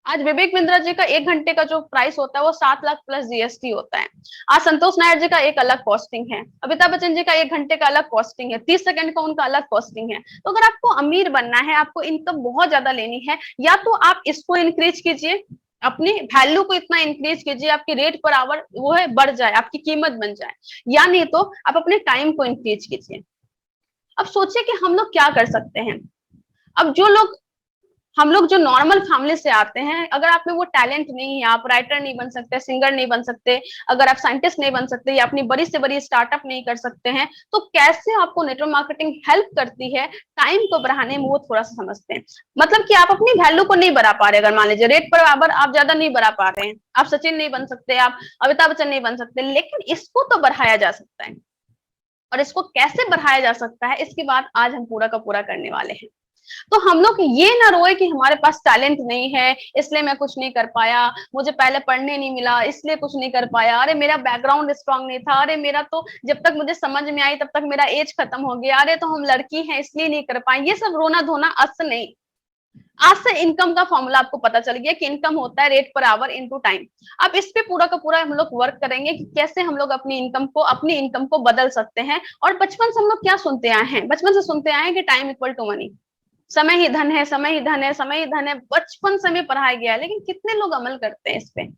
आज विवेक बिंद्रा जी का 1 घंटे का जो प्राइस होता है वो 7 लाख प्लस जीएसटी होता है। आज संतोष नायर जी का एक अलग कॉस्टिंग है, अमिताभ बच्चन जी का 1 घंटे का अलग कॉस्टिंग है, 30 सेकंड का उनका अलग कॉस्टिंग है। तो अगर आपको अमीर बनना है, आपको इनकम बहुत ज्यादा लेनी है, या तो आप इसको इंक्रीज कीजिए, अपनी वैल्यू को इतना इंक्रीज कीजिए, आपकी रेट पर आवर वो है बढ़ जाए, आपकी कीमत बन जाए, या नहीं तो आप अपने टाइम को इंक्रीज कीजिए। अब सोचिए कि हम लोग क्या कर सकते हैं। अब जो लोग हम लोग जो नॉर्मल फैमिली से आते हैं, अगर आप में वो टैलेंट नहीं है, आप राइटर नहीं बन सकते, सिंगर नहीं बन सकते, अगर आप साइंटिस्ट नहीं बन सकते, या अपनी बड़ी से बड़ी स्टार्टअप नहीं कर सकते हैं, तो कैसे आपको नेटवर्क मार्केटिंग हेल्प करती है टाइम को बढ़ाने में, वो थोड़ा सा समझते हैं। मतलब कि आप अपनी वैल्यू को नहीं बढ़ा पा रहे, अगर मान लीजिए रेट पर बराबर आप ज्यादा नहीं बढ़ा पा रहे हैं, आप सचिन नहीं बन सकते, आप अमिताभ बच्चन नहीं बन सकते, लेकिन इसको तो बढ़ाया जा सकता है। और इसको कैसे बढ़ाया जा सकता है, इसकी बात आज हम पूरा का पूरा करने वाले हैं। तो हम लोग ये ना रोए कि हमारे पास टैलेंट नहीं है इसलिए मैं कुछ नहीं कर पाया, मुझे पहले पढ़ने नहीं मिला इसलिए कुछ नहीं कर पाया, अरे मेरा बैकग्राउंड स्ट्रांग नहीं था, अरे मेरा तो जब तक मुझे समझ में आई तब तक मेरा एज खत्म हो गया, अरे तो हम लड़की हैं इसलिए नहीं कर पाए। ये सब रोना धोना असल नहीं। आज से इनकम का फॉर्मूला आपको पता चल गया कि इनकम होता है rate per hour into time. अब इस पे पूरा का पूरा हम लोग वर्क करेंगे कि कैसे हम लोग अपनी इनकम को बदल सकते हैं। और बचपन से हम लोग क्या सुनते आए हैं, बचपन से सुनते आए हैं कि टाइम इक्वल टू मनी, समय ही धन है, समय ही धन है, समय ही धन है, बचपन से हमें पढ़ाया गया है। लेकिन कितने लोग अमल करते हैं इस पे?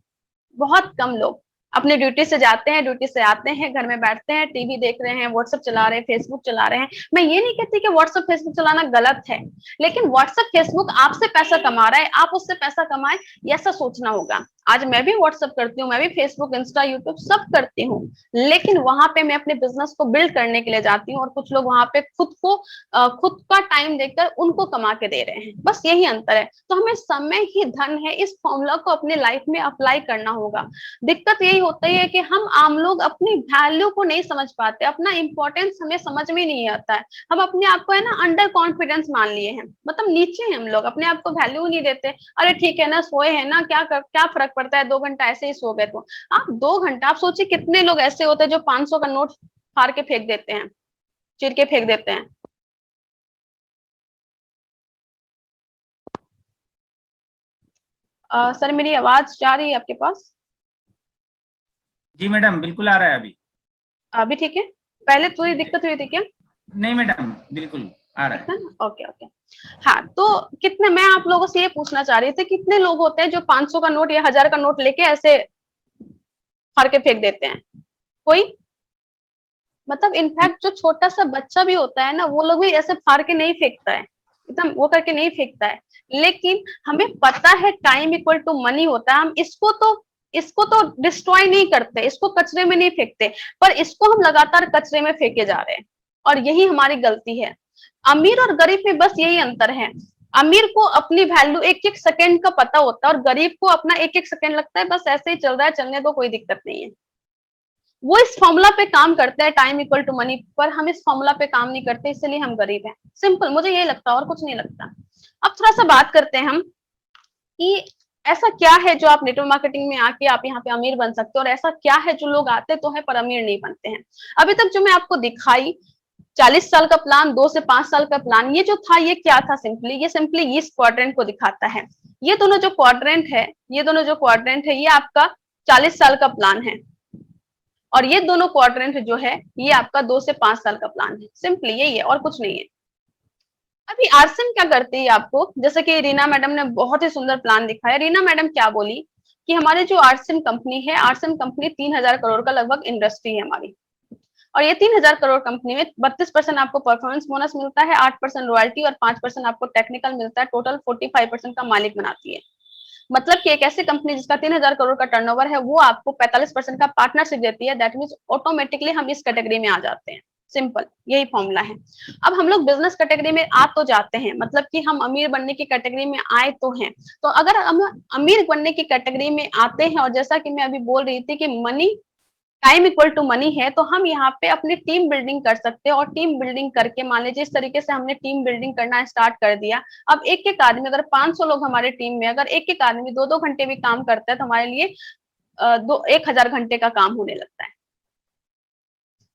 बहुत कम लोग। अपनी ड्यूटी से जाते हैं, ड्यूटी से आते हैं, घर में बैठते हैं, टीवी देख रहे हैं, व्हाट्सएप चला रहे हैं, फेसबुक चला रहे हैं। मैं ये नहीं कहती कि व्हाट्सएप फेसबुक चलाना गलत है, लेकिन व्हाट्सएप फेसबुक आपसे पैसा कमा रहा है, आप उससे पैसा कमाए, ऐसा सोचना होगा। आज मैं भी व्हाट्सएप करती हूँ, मैं भी फेसबुक, इंस्टा, यूट्यूब सब करती हूँ, लेकिन वहां पे मैं अपने बिजनेस को बिल्ड करने के लिए जाती हूँ, और कुछ लोग वहां पे खुद का टाइम देकर उनको कमा के दे रहे हैं। बस यही अंतर है। तो हमें समय ही धन है, इस फॉर्मूला को अपने लाइफ में अप्लाई करना होगा। दिक्कत यही होती है कि हम आम लोग अपनी वैल्यू को नहीं समझ पाते, अपना इंपॉर्टेंस हमें समझ में नहीं आता है। हम अपने आप को है ना अंडर कॉन्फिडेंस मान लिए हैं, मतलब नीचे हैं हम लोग, अपने आप को वैल्यू नहीं देते। अरे ठीक है ना, सोए हैं ना, क्या फर्क पड़ता है, 2 घंटा ऐसे ही सो गए तो। आप 2 घंटा, आप सोचिए कितने लोग ऐसे होते हैं जो 500 का नोट फाड़ के फेंक देते हैं, चिर के फेंक देते हैं। सर मेरी आवाज जा रही है आपके पास? जी मैडम, बिल्कुल आ रहा है अभी। अभी ठीक है? पहले थोड़ी दिक्कत हुई थी क्या? नहीं मैडम, बिल्कुल आ रहा है। Okay okay. हाँ, तो कितने, मैं आप लोगों से ये पूछना चाह रही थी, कितने लोग होते हैं जो 500 का नोट या 1000 का नोट लेके ऐसे फाड़ के फेंक देते हैं? कोई? मतलब इनफैक्ट जो छोटा सा बच्चा भी होता है ना, वो लोग भी ऐसे फाड़ के नहीं फेंकता है, एकदम वो करके नहीं फेंकता है। लेकिन हमें पता है टाइम इक्वल टू मनी होता है, हम इसको तो डिस्ट्रॉय नहीं करते, इसको कचरे में नहीं फेंकते, पर इसको हम लगातार कचरे में फेंके जा रहे हैं, और यही हमारी गलती है। अमीर और गरीब में बस यही अंतर है। अमीर को अपनी वैल्यू एक एक सेकंड का पता होता है, और गरीब को अपना एक एक सेकंड लगता है बस ऐसे ही चल रहा है, चलने दो, कोई दिक्कत नहीं है। वो इस फॉर्मूला पे काम करते हैं टाइम इक्वल टू मनी पर, हम इस फॉर्मूला पे काम नहीं करते, इसलिए हम गरीब हैं। सिंपल, मुझे यही लगता है, और कुछ नहीं लगता। अब थोड़ा सा बात करते हैं हम कि ऐसा क्या है जो आप नेटवर्क मार्केटिंग में आके आप यहाँ पे अमीर बन सकते हो, और ऐसा क्या है जो लोग आते तो है पर अमीर नहीं बनते हैं। अभी तक जो मैं आपको दिखाई 40 साल का प्लान, 2 से 5 साल का प्लान, ये जो था ये क्या था? सिंपली इस क्वाड्रेंट को दिखाता है। ये दोनों जो क्वाड्रेंट है ये आपका 40 साल का प्लान है, और ये दोनों क्वाड्रेंट जो है ये आपका 2 से 5 साल का प्लान है। सिंपली यही है और कुछ नहीं है। अभी आरसिम क्या करती है आपको, जैसे कि रीना मैडम ने बहुत ही सुंदर प्लान दिखाया। रीना मैडम क्या बोली कि हमारी जो आरसिम कंपनी है, आरसिम कंपनी 3,000 करोड़ का लगभग इंडस्ट्री है हमारी, और ये 3,000 करोड़ कंपनी में 32% आपको परफॉर्मेंस बोनस मिलता है, 8% रॉयल्टी और 5% आपको टेक्निकल मिलता है, टोटल 45% का मालिक बनाती है। मतलब कि एक ऐसी कंपनी जिसका 3,000 करोड़ का टर्नओवर है, वो आपको 45% का पार्टनरशिप देती है। दैट मीन्स ऑटोमेटिकली हम इस कैटेगरी में आ जाते हैं। सिंपल यही फॉर्मूला है। अब हम लोग बिजनेस कैटेगरी में आ तो जाते हैं, मतलब कि हम अमीर बनने की कैटेगरी में आए तो हैं। तो अगर हम अमीर बनने की कैटेगरी में आते हैं, और जैसा कि मैं अभी बोल रही थी कि money time equal to money है, तो हम यहाँ पे अपनी टीम बिल्डिंग कर सकते हैं। और टीम बिल्डिंग करके मान लीजिए इस तरीके से हमने टीम बिल्डिंग करना स्टार्ट कर दिया। अब एक एक आदमी, अगर 500 लोग हमारे टीम में, अगर एक एक आदमी 2-2 घंटे भी काम करता है, तो हमारे लिए 1,000 घंटे का काम होने लगता है।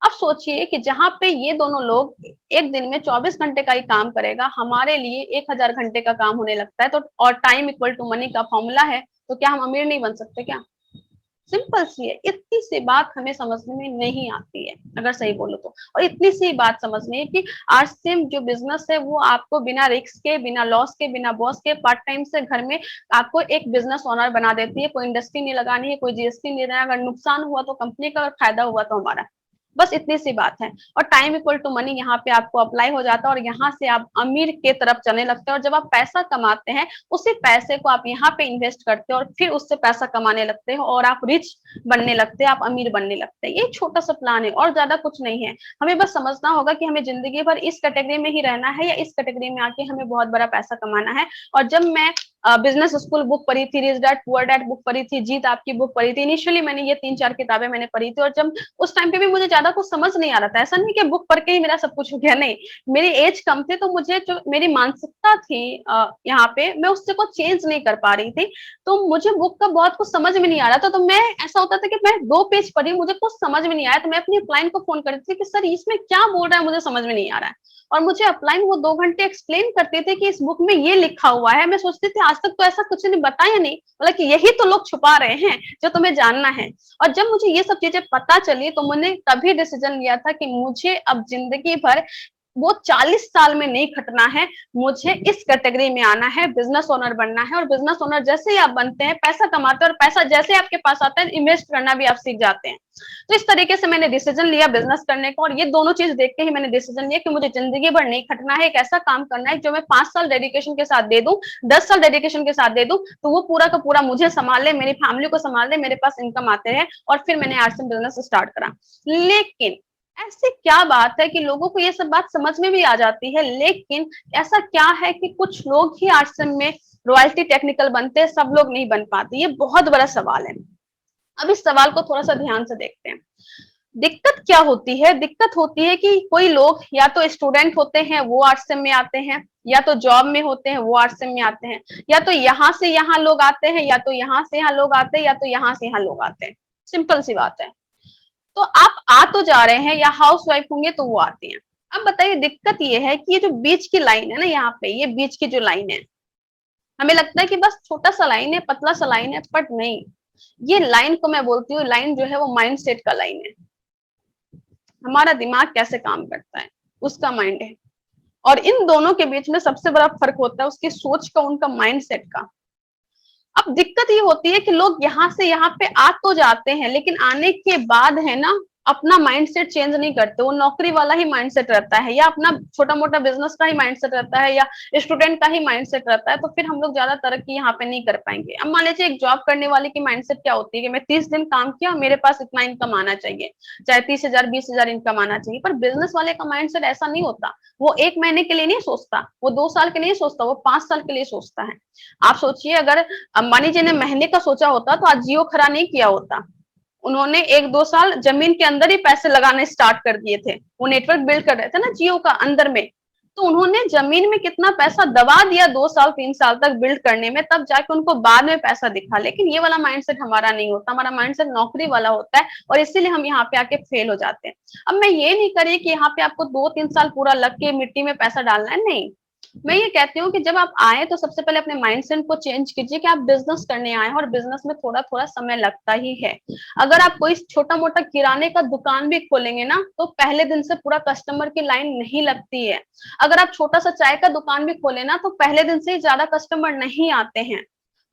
अब सोचिए कि जहां पे ये दोनों लोग एक दिन में 24 घंटे का ही काम करेगा, हमारे लिए 1000 घंटे का काम होने लगता है, तो और टाइम इक्वल टू मनी का फॉर्मूला है, तो क्या हम अमीर नहीं बन सकते क्या? सिंपल सी है। इतनी सी बात हमें समझने में नहीं आती है, अगर सही बोलो तो। और इतनी सी बात समझनी है कि आरसीएम जो बिजनेस है वो आपको बिना रिस्क के, बिना लॉस के, बिना बॉस के, पार्ट टाइम से घर में आपको एक बिजनेस ओनर बना देती है। कोई इंडस्ट्री नहीं लगानी है, कोई जीएसटी नहीं देना है। अगर नुकसान हुआ तो कंपनी का, अगर फायदा हुआ तो हमारा। बस इतनी सी बात है। और टाइम इक्वल टू मनी यहाँ पे आपको अप्लाई हो जाता है, और यहाँ से आप अमीर के तरफ चलने लगते हैं। और जब आप पैसा कमाते हैं, उसी पैसे को आप यहाँ पे इन्वेस्ट करते हो और फिर उससे पैसा कमाने लगते हो, और आप रिच बनने लगते हैं, आप अमीर बनने लगते हैं। ये छोटा सा प्लान है और ज्यादा कुछ नहीं है। हमें बस समझना होगा कि हमें जिंदगी भर इस कैटेगरी में ही रहना है, या इस कैटेगरी में आके हमें बहुत बड़ा पैसा कमाना है। और जब मैं बिजनेस स्कूल बुक पढ़ी थी, rich dad poor dad book पढ़ी थी, जीत आपकी बुक पढ़ी थी, इनिशियली मैंने ये 3-4 किताबें मैंने पढ़ी थी। और जब उस टाइम पे भी मुझे ज्यादा कुछ समझ नहीं आ रहा था। ऐसा नहीं कि बुक पढ़ के ही मेरा सब कुछ हो गया, नहीं। मेरी एज कम थी, तो मुझे जो मेरी मानसिकता थी यहाँ पे, मैं उससे को चेंज नहीं कर पा रही थी। तो मुझे बुक का बहुत कुछ समझ में नहीं आ रहा था। तो मैं, ऐसा होता था कि मैं 2 पेज पढ़ी, मुझे कुछ समझ में नहीं आया, तो मैं अपनी क्लाइंट को फोन करती थी कि सर इसमें क्या बोल रहा है, मुझे समझ में नहीं आ रहा है। और मुझे अपलाइन वो 2 घंटे एक्सप्लेन करते थे कि इस बुक में ये लिखा हुआ है। मैं सोचती थी आज तक तो ऐसा कुछ नहीं बताया, नहीं बोला कि यही तो लोग छुपा रहे हैं जो तुम्हें जानना है। और जब मुझे ये सब चीजें पता चली, तो मैंने तभी डिसीजन लिया था कि मुझे अब जिंदगी भर वो 40 साल में नहीं खटना है। मुझे इस कैटेगरी में आना है, बिजनेस ओनर बनना है। और बिजनेस ओनर जैसे ही आप बनते हैं, पैसा कमाते हैं, और पैसा जैसे आपके पास आता है, इन्वेस्ट करना भी आप सीख जाते हैं। तो इस तरीके से मैंने डिसीजन लिया बिजनेस करने को। और ये दोनों चीज देख के ही मैंने डिसीजन लिया कि मुझे जिंदगी भर नहीं खटना है। एक ऐसा काम करना है जो मैं 5 साल डेडिकेशन के साथ दे दूं, 10 साल डेडिकेशन के साथ दे दूं, तो वो पूरा का पूरा मुझे संभाल ले, मेरी फैमिली को संभाल ले, मेरे पास इनकम आते रहे। और फिर मैंने आरसीएम बिजनेस स्टार्ट करा। लेकिन ऐसी क्या बात है कि लोगों को ये सब बात समझ में भी आ जाती है, लेकिन ऐसा क्या है कि कुछ लोग ही आरसीएम में रॉयल्टी टेक्निकल बनते हैं, सब लोग नहीं बन पाते? ये बहुत बड़ा सवाल है। अब इस सवाल को थोड़ा सा ध्यान से देखते हैं। दिक्कत क्या होती है? दिक्कत होती है कि कोई लोग या तो स्टूडेंट होते हैं, वो आरसीएम में आते हैं, या तो जॉब में होते हैं, वो आरसीएम में आते हैं, या तो यहाँ से यहाँ लोग आते हैं, या तो यहाँ से यहाँ लोग आते हैं, या तो यहाँ से यहाँ लोग आते हैं। सिंपल सी बात है। तो आप आ तो जा रहे हैं, या हाउस वाइफ होंगे तो वो आते हैं। अब बताइए, दिक्कत ये है कि ये जो बीच की लाइन है ना, यहाँ पे ये बीच की जो लाइन है, हमें लगता है कि बस छोटा सा लाइन है, पतला सा लाइन है, बट नहीं। ये लाइन को मैं बोलती हूँ, लाइन जो है वो माइंड सेट का लाइन है। हमारा दिमाग कैसे काम करता है, उसका माइंड है। और इन दोनों के बीच में सबसे बड़ा फर्क होता है उसकी सोच का, उनका माइंड सेट का। अब दिक्कत ये होती है कि लोग यहाँ से यहाँ पे आ तो जाते हैं, लेकिन आने के बाद है ना, अपना माइंडसेट चेंज नहीं करते। वो नौकरी वाला ही माइंडसेट रहता है, या अपना छोटा मोटा बिजनेस का ही माइंडसेट रहता है, या स्टूडेंट का ही माइंडसेट रहता है। तो फिर हम लोग ज्यादा तरक्की यहाँ पे नहीं कर पाएंगे। अब मान लीजिए एक जॉब करने वाले की माइंडसेट क्या होती है कि मैं 30 दिन काम किया, मेरे पास इतना इनकम आना चाहिए, चाहे 30,000 20,000 इनकम आना चाहिए। पर बिजनेस वाले का माइंडसेट ऐसा नहीं होता। वो 1 महीने के लिए नहीं सोचता, वो 2 साल के लिए सोचता, वो 5 साल के लिए सोचता है। आप सोचिए, अगर अंबानी जी ने महीने का सोचा होता तो आज जियो खड़ा नहीं किया होता। उन्होंने 1-2 साल जमीन के अंदर ही पैसे लगाने स्टार्ट कर दिए थे। वो नेटवर्क बिल्ड कर रहे थे ना जियो का अंदर में, तो उन्होंने जमीन में कितना पैसा दबा दिया 2 साल 3 साल तक बिल्ड करने में, तब जाके उनको बाद में पैसा दिखा। लेकिन ये वाला माइंडसेट हमारा नहीं होता, हमारा माइंडसेट नौकरी वाला होता है, और इसीलिए हम यहाँ पे आके फेल हो जाते हैं। अब मैं ये नहीं करी कि यहाँ पे आपको 2-3 साल पूरा लग के मिट्टी में पैसा डालना है, नहीं। मैं ये कहती हूँ कि जब आप आए तो सबसे पहले अपने माइंडसेट को चेंज कीजिए कि आप बिजनेस करने आए हैं, और बिजनेस में थोड़ा थोड़ा समय लगता ही है। अगर आप कोई छोटा मोटा किराने का दुकान भी खोलेंगे ना, तो पहले दिन से पूरा कस्टमर की लाइन नहीं लगती है। अगर आप छोटा सा चाय का दुकान भी खोले ना, तो पहले दिन से ही ज्यादा कस्टमर नहीं आते हैं।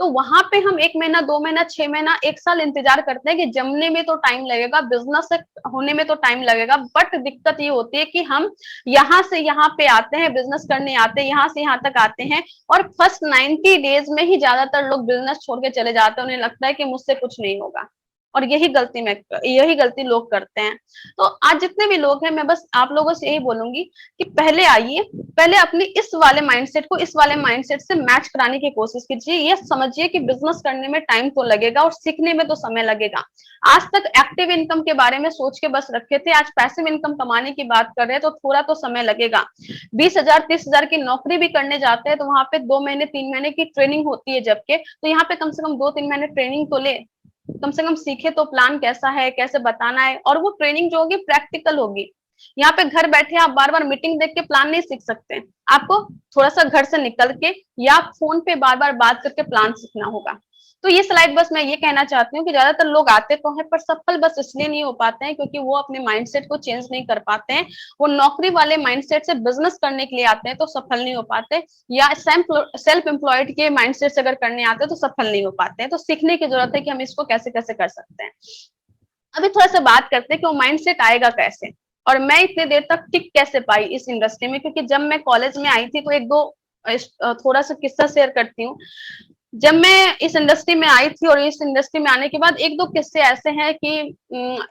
तो वहां पे हम 1 महीना 2 महीना 6 महीना 1 साल इंतजार करते हैं कि जमने में तो टाइम लगेगा, बिजनेस होने में तो टाइम लगेगा। बट दिक्कत ये होती है कि हम यहाँ से यहाँ पे आते हैं, बिजनेस करने आते हैं, यहाँ से यहाँ तक आते हैं, और फर्स्ट 90 डेज में ही ज्यादातर लोग बिजनेस छोड़ के चले जाते हैं। उन्हें लगता है कि मुझसे कुछ नहीं होगा, और यही गलती लोग करते हैं। तो आज जितने भी लोग हैं, मैं बस आप लोगों से यही बोलूंगी कि पहले आइए, पहले अपनी इस वाले माइंडसेट को इस वाले माइंडसेट से मैच कराने की कोशिश कीजिए। ये समझिए कि बिजनेस करने में टाइम तो लगेगा, और सीखने में तो समय लगेगा। आज तक एक्टिव इनकम के बारे में सोच के बस रखे थे, आज पैसिव इनकम कमाने की बात कर रहे हैं, तो थोड़ा तो समय लगेगा। 20,000 30,000 की नौकरी भी करने जाते हैं, तो वहां पे 2 महीने 3 महीने की ट्रेनिंग होती है, जबकि तो यहाँ पे कम से कम 2-3 महीने ट्रेनिंग तो ले। कम से कम सीखे तो प्लान कैसा है, कैसे बताना है, और वो ट्रेनिंग जो होगी प्रैक्टिकल होगी। यहाँ पे घर बैठे आप बार बार मीटिंग देख के प्लान नहीं सीख सकते, आपको थोड़ा सा घर से निकल के या फोन पे बार बार बात करके प्लान सीखना होगा। तो ये स्लाइड बस मैं ये कहना चाहती हूँ कि ज्यादातर लोग आते तो हैं पर सफल बस इसलिए नहीं हो पाते हैं क्योंकि वो अपने माइंडसेट को चेंज नहीं कर पाते हैं। वो नौकरी वाले माइंडसेट से बिजनेस करने के लिए आते हैं तो सफल नहीं हो पाते, या सेल्फ एम्प्लॉयड के माइंडसेट से अगर करने आते हैं तो सफल नहीं हो पाते हैं। तो सीखने की जरूरत है कि हम इसको कैसे कैसे कर सकते हैं। अभी थोड़ा सा बात करते हैं कि वो माइंडसेट आएगा कैसे, और मैं इतने देर तक टिक कैसे पाई इस इंडस्ट्री में। क्योंकि जब मैं कॉलेज में आई थी तो एक दो थोड़ा सा किस्सा शेयर करती हूँ। जब मैं इस इंडस्ट्री में आई थी और इस इंडस्ट्री में आने के बाद एक दो किस्से ऐसे हैं कि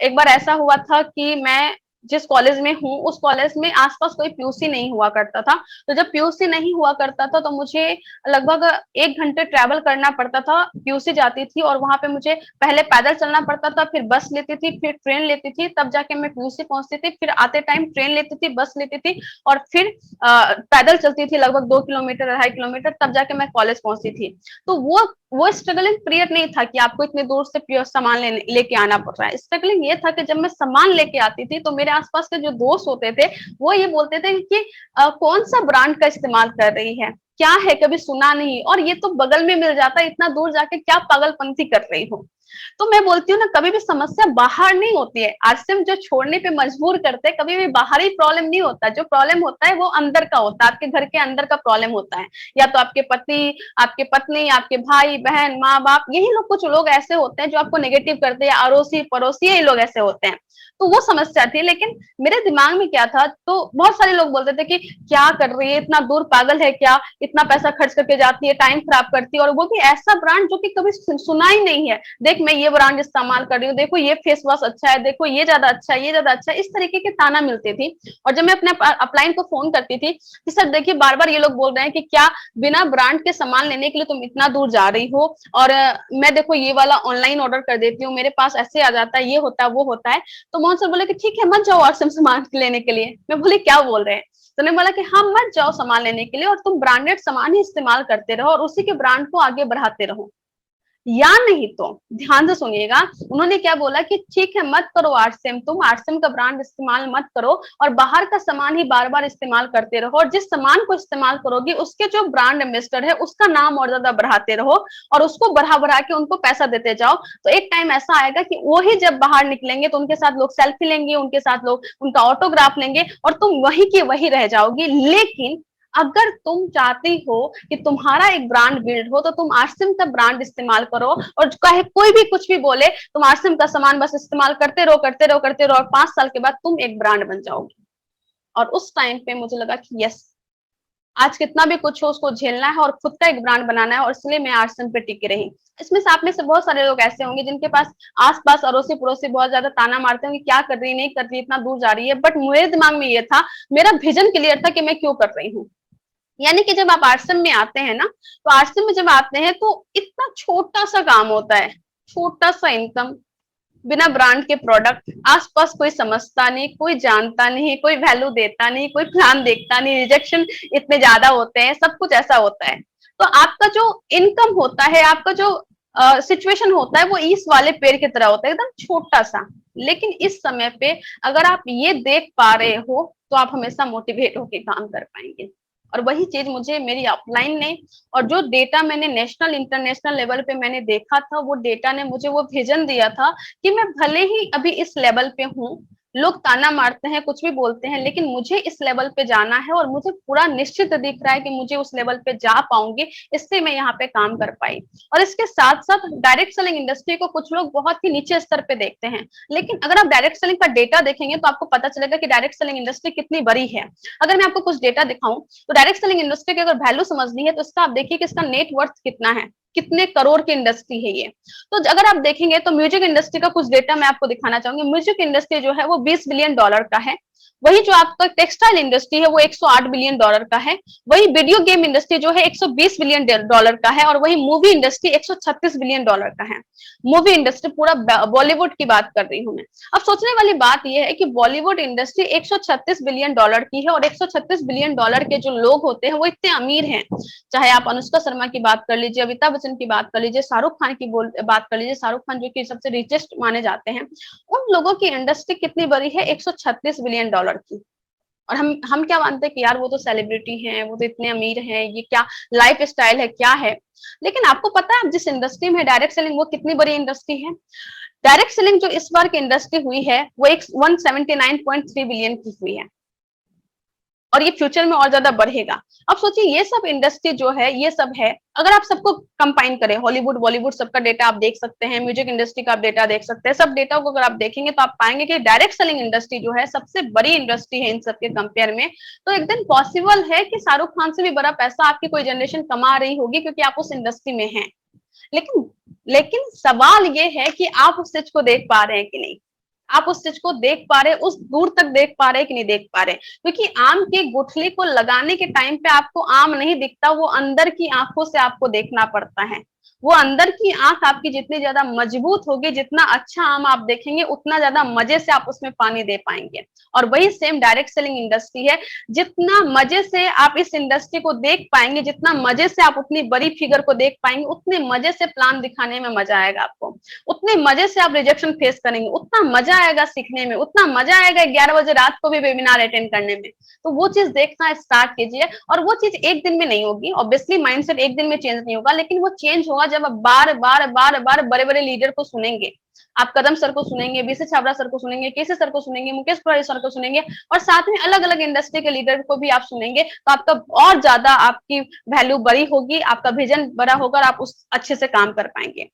एक बार ऐसा हुआ था कि मैं जिस कॉलेज में हूँ उस कॉलेज में आसपास कोई पीयूसी नहीं हुआ करता था। तो जब पीयूसी नहीं हुआ करता था तो मुझे लगभग 1 घंटे ट्रेवल करना पड़ता था। पीयूसी जाती थी और वहां पे मुझे पहले पैदल चलना पड़ता था, फिर बस लेती थी, फिर ट्रेन लेती थी, तब जाके मैं पीयूसी पहुंचती थी। फिर आते टाइम ट्रेन लेती थी, बस लेती थी और फिर पैदल चलती थी लगभग 2 किलोमीटर 2.5 किलोमीटर, तब जाके मैं कॉलेज पहुंचती थी। तो वो स्ट्रगलिंग पीरियड नहीं था कि आपको इतने दूर से सामान लेके आना पड़ रहा है। स्ट्रगलिंग ये था कि जब मैं सामान लेके आती थी तो मेरे आसपास के जो दोस्त होते थे वो ये बोलते थे कि कौन सा ब्रांड का इस्तेमाल कर रही है, क्या है, कभी सुना नहीं, और ये तो बगल में मिल जाता है, इतना दूर जाके क्या पागलपंती कर रही हो। तो मैं बोलती हूँ ना, कभी भी समस्या बाहर नहीं होती है। आरसीएम जो छोड़ने पे मजबूर करते हैं, कभी भी बाहरी प्रॉब्लम नहीं होता। जो प्रॉब्लम होता है वो अंदर का होता है, आपके घर के अंदर का प्रॉब्लम होता है। या तो आपके पति, आपके पत्नी, आपके भाई बहन, माँ बाप, यही लोग, कुछ लोग ऐसे होते हैं जो आपको नेगेटिव करते हैं, अड़ोसी पड़ोसी, यही लोग ऐसे होते हैं। तो वो समस्या थी। लेकिन मेरे दिमाग में क्या था, तो बहुत सारे लोग बोलते थे कि क्या कर रही है, इतना दूर, पागल है क्या, इतना पैसा खर्च करके जाती है, टाइम खराब करती है, और वो भी ऐसा ब्रांड जो कि कभी सुना ही नहीं है। देख मैं ये ब्रांड इस्तेमाल कर रही हूँ, देखो ये फेस वॉश अच्छा है, देखो ये ज्यादा अच्छा है, ये ज्यादा अच्छा है, इस तरीके के ताना मिलती थी। और जब मैं अपने अपलाइन को फोन करती थी कि सर देखिए बार बार ये लोग बोल रहे हैं कि क्या बिना ब्रांड के सामान लेने के लिए तुम इतना दूर जा रही हो, और मैं देखो ये वाला ऑनलाइन ऑर्डर कर देती हूँ, मेरे पास ऐसे आ जाता है, ये होता है वो होता है। तो मोहन सर बोले कि ठीक है मत जाओ आरसीएम सामान लेने के लिए। मैं बोली क्या बोल रहे हैं? तो उन्होंने बोला कि हाँ मत जाओ सामान लेने के लिए, और तुम ब्रांडेड सामान ही इस्तेमाल करते रहो और उसी के ब्रांड को आगे बढ़ाते रहो। या नहीं तो ध्यान से सुनिएगा, उन्होंने क्या बोला कि ठीक है मत करो आरसीएम, तुम आरसीएम का ब्रांड इस्तेमाल मत करो और बाहर का सामान ही बार बार इस्तेमाल करते रहो, और जिस सामान को इस्तेमाल करोगी उसके जो ब्रांड एम्बेसडर है उसका नाम और ज्यादा बढ़ाते रहो और उसको बढ़ा बढ़ा के उनको पैसा देते जाओ। तो एक टाइम ऐसा आएगा कि वो ही जब बाहर निकलेंगे तो उनके साथ लोग सेल्फी लेंगे, उनके साथ लोग उनका ऑटोग्राफ लेंगे और तुम वही की वही रह जाओगी। लेकिन अगर तुम चाहती हो कि तुम्हारा एक ब्रांड बिल्ड हो तो तुम आरसीएम का ब्रांड इस्तेमाल करो, और चाहे कोई भी कुछ भी बोले, तुम आरसीएम का सामान बस इस्तेमाल करते रहो करते रहो करते रहो, और 5 साल के बाद तुम एक ब्रांड बन जाओगे। और उस टाइम पे मुझे लगा कि यस, आज कितना भी कुछ हो उसको झेलना है और खुद का एक ब्रांड बनाना है, और इसलिए मैं आरसीएम पे टिकी रही। इसमें से आप में से बहुत सारे लोग ऐसे होंगे जिनके पास आसपास अड़ोसी पड़ोसी बहुत ज्यादा ताना मारते होंगे, क्या कर रही, नहीं कर रही, इतना दूर जा रही है। बट मेरे दिमाग में ये था, मेरा विजन क्लियर था कि मैं क्यों कर रही हूँ। यानी कि जब आप आरसीएम में आते हैं ना, तो आरसीएम में जब आते हैं तो इतना छोटा सा काम होता है, छोटा सा इनकम, बिना ब्रांड के प्रोडक्ट, आसपास कोई समझता नहीं, कोई जानता नहीं, कोई वैल्यू देता नहीं, कोई प्लान देखता नहीं, रिजेक्शन इतने ज्यादा होते हैं, सब कुछ ऐसा होता है। तो आपका जो इनकम होता है, आपका जो सिचुएशन होता है, वो इस वाले पेड़ की तरह होता है, एकदम छोटा सा। लेकिन इस समय पे अगर आप ये देख पा रहे हो तो आप हमेशा मोटिवेट होकर काम कर पाएंगे। और वही चीज मुझे मेरी अपलाइन ने, और जो डेटा मैंने नेशनल इंटरनेशनल लेवल पे मैंने देखा था, वो डेटा ने मुझे वो विजन दिया था कि मैं भले ही अभी इस लेवल पे हूँ, लोग ताना मारते हैं, कुछ भी बोलते हैं, लेकिन मुझे इस लेवल पे जाना है और मुझे पूरा निश्चित दिख रहा है कि मुझे उस लेवल पे जा पाऊंगी, इससे मैं यहाँ पे काम कर पाई। और इसके साथ साथ डायरेक्ट सेलिंग इंडस्ट्री को कुछ लोग बहुत ही नीचे स्तर पे देखते हैं, लेकिन अगर आप डायरेक्ट सेलिंग का डेटा देखेंगे तो आपको पता चलेगा कि डायरेक्ट सेलिंग इंडस्ट्री कितनी बड़ी है। अगर मैं आपको कुछ डेटा दिखाऊं तो डायरेक्ट सेलिंग इंडस्ट्री की अगर वैल्यू समझनी है तो इसका आप देखिए कि इसका नेट वर्थ कितना है, कितने करोड़ की इंडस्ट्री है ये। तो अगर आप देखेंगे तो म्यूजिक इंडस्ट्री का कुछ डेटा मैं आपको दिखाना चाहूंगी। म्यूजिक इंडस्ट्री जो है वो $20 बिलियन का है। वही जो आपका टेक्सटाइल इंडस्ट्री है वो 108 बिलियन डॉलर का है, वही वीडियो गेम इंडस्ट्री जो है 120 बिलियन डॉलर का है, और वही मूवी इंडस्ट्री 136 बिलियन डॉलर का है। मूवी इंडस्ट्री पूरा बॉलीवुड की बात कर रही हूँ मैं। अब सोचने वाली बात यह है कि बॉलीवुड इंडस्ट्री 136 बिलियन डॉलर की है, और 136 बिलियन डॉलर के जो लोग होते हैं वो इतने अमीर हैं। चाहे आप अनुष्का शर्मा की बात कर लीजिए, अमिताभ बच्चन की बात कर लीजिए, शाहरुख खान की बात कर लीजिए, शाहरुख खान जो कि सबसे रिचेस्ट माने जाते हैं, उन लोगों की इंडस्ट्री कितनी बड़ी है, 136 बिलियन डॉलर की। और हम क्या मानते हैं कि यार वो तो सेलिब्रिटी हैं, वो तो इतने अमीर हैं, ये क्या लाइफ स्टाइल है, क्या है। लेकिन आपको पता है जिस इंडस्ट्री में डायरेक्ट सेलिंग, वो कितनी बड़ी इंडस्ट्री है। डायरेक्ट सेलिंग जो इस बार की इंडस्ट्री हुई है वो एक 179.3 बिलियन की हुई है, और ये फ्यूचर में और ज्यादा बढ़ेगा। अब सोचिए ये सब इंडस्ट्री जो है, ये सब है, अगर आप सबको कंबाइन करें, हॉलीवुड बॉलीवुड सबका डेटा आप देख सकते हैं, म्यूजिक इंडस्ट्री का आप डेटा देख सकते हैं, सब डेटा को अगर आप देखेंगे तो आप पाएंगे कि डायरेक्ट सेलिंग इंडस्ट्री जो है सबसे बड़ी इंडस्ट्री है इन सबके कंपेयर में। तो एक दिन पॉसिबल है कि शाहरुख खान से भी बड़ा पैसा आपकी कोई जनरेशन कमा रही होगी, क्योंकि आप उस इंडस्ट्री में हैं। लेकिन लेकिन सवाल ये है कि आप उस चीज को देख पा रहे हैं कि नहीं, आप उस चीज को देख पा रहे, उस दूर तक देख पा रहे कि नहीं देख पा रहे। क्योंकि आम की गुठली को लगाने के टाइम पे आपको आम नहीं दिखता, वो अंदर की आंखों से आपको देखना पड़ता है। वो अंदर की आंख आपकी जितनी ज्यादा मजबूत होगी, जितना अच्छा आम आप देखेंगे, उतना ज्यादा मजे से आप उसमें पानी दे पाएंगे। और वही सेम डायरेक्ट सेलिंग इंडस्ट्री है, जितना मजे से आप इस इंडस्ट्री को देख पाएंगे, जितना मजे से आप उतनी बड़ी फिगर को देख पाएंगे, उतने मजे से प्लान दिखाने में मजा आएगा आपको, उतने मजे से आप रिजेक्शन फेस करेंगे, उतना मजा आएगा सीखने में, उतना मजा आएगा 11 बजे रात को भी वेबिनार अटेंड करने में। तो वो चीज देखना स्टार्ट कीजिए, और वो चीज एक दिन में नहीं होगी, ऑब्वियसली माइंडसेट एक दिन में चेंज नहीं होगा, लेकिन वो चेंज होगा जब आप बार बार बार बार बड़े बड़े लीडर को सुनेंगे। आप कदम सर को सुनेंगे, बीसी छाबड़ा सर को सुनेंगे, केसी सर को सुनेंगे, मुकेश तिवारी सर को सुनेंगे, और साथ में अलग अलग इंडस्ट्री के लीडर को भी आप सुनेंगे, तो आपका और ज्यादा आपकी वैल्यू बड़ी होगी, आपका विजन बड़ा होगा, और आप उस अच्छे से काम कर पाएंगे।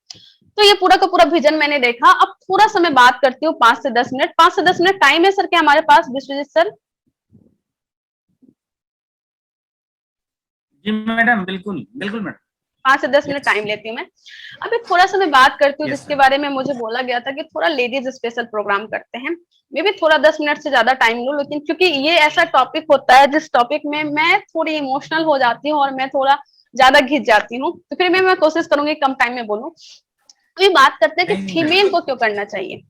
तो ये पूरा का पूरा विजन मैंने देखा। अब थोड़ा सा मैं बात करती हूँ 5 से 10 मिनट, 5 से 10 मिनट टाइम है सर क्या हमारे पास, विश्वजीत सर? जी मैडम, बिल्कुल बिल्कुल मैडम। 5 से 10 मिनट टाइम लेती हूँ मैं। अभी थोड़ा सा मैं बात करती हूँ जिसके बारे में मुझे बोला गया था कि थोड़ा लेडीज स्पेशल प्रोग्राम करते हैं। मे भी थोड़ा 10 मिनट से ज्यादा टाइम लूं, लेकिन क्योंकि ये ऐसा टॉपिक होता है जिस टॉपिक में मैं थोड़ी इमोशनल हो जाती हूँ और मैं थोड़ा ज्यादा घिस जाती हूँ, तो फिर मैं कोशिश करूंगी कम टाइम में बोलूं। अभी बात करते हैं कि नहीं नहीं फीमेल मैडम, को क्यों करना चाहिए।